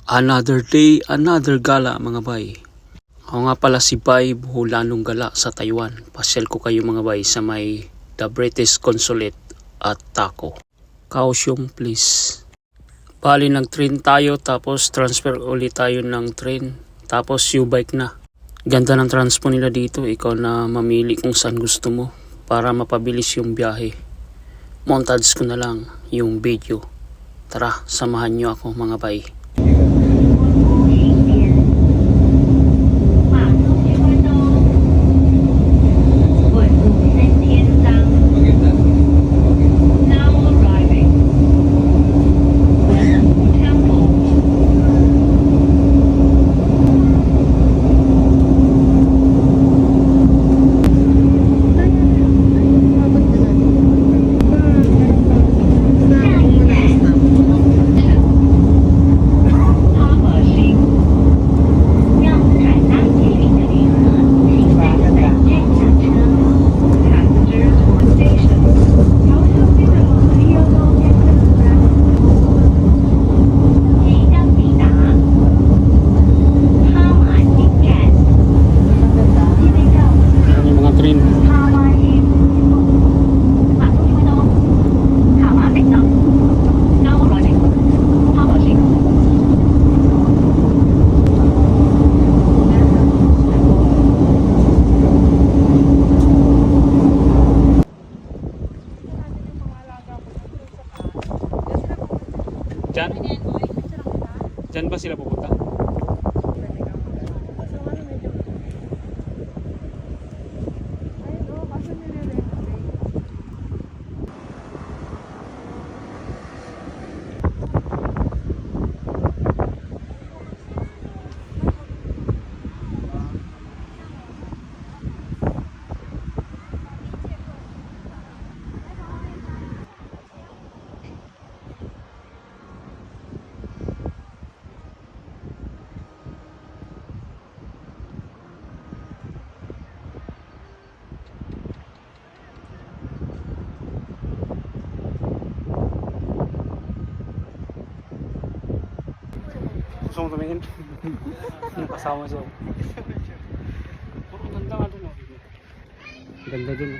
Another day, another gala mga bay. Ako nga pala si Bay Buhulanong Gala sa Taiwan. Pasyal ko kayo mga bay sa may The British Consulate at Taco. Kaohsiung please. Bali nag-train tayo tapos transfer ulit tayo ng train. Tapos U-bike na. Ganda ng transpo nila dito. Ikaw na mamili kung saan gusto mo para mapabilis yung biyahe. Montage ko na lang yung video. Tara, samahan nyo ako mga bay. Diyan ba sila pupunta? Gusto mong tumingin? Kasama siya. Ang ganda nga dun. Ganda dun.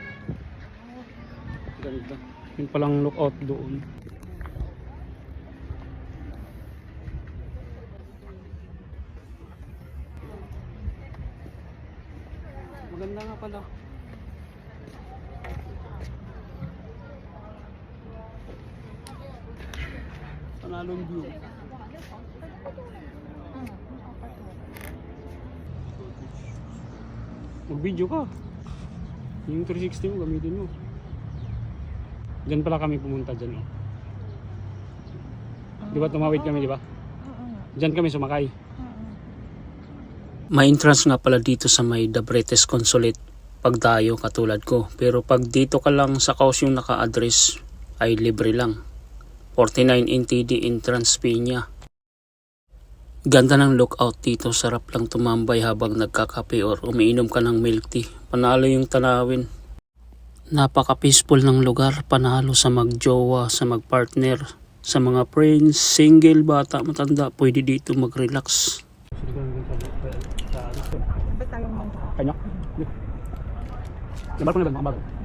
Ganda. Yung palang lookout doon. Maganda nga pala. Panalong view. Mag-video ka. Yung 360 mo, gamitin mo. Diyan pala kami pumunta dyan. Oh. Di ba tumawid kami, di ba? Diyan kami sumakay. May entrance nga pala dito sa may The British Consulate pag tayo katulad ko. Pero pag dito ka lang sa Kaohsiung naka-address ay libre lang. 49 NTD entrance fee niya. Ganda ng lookout dito, sarap lang tumambay habang nagkakape or umiinom ka ng milk tea. Panalo yung tanawin. Napaka-peaceful ng lugar, panalo sa magjowa, sa magpartner, sa mga friends, single, bata, matanda, pwede dito mag-relax. Kanya? Nabar ko na ba mga bago?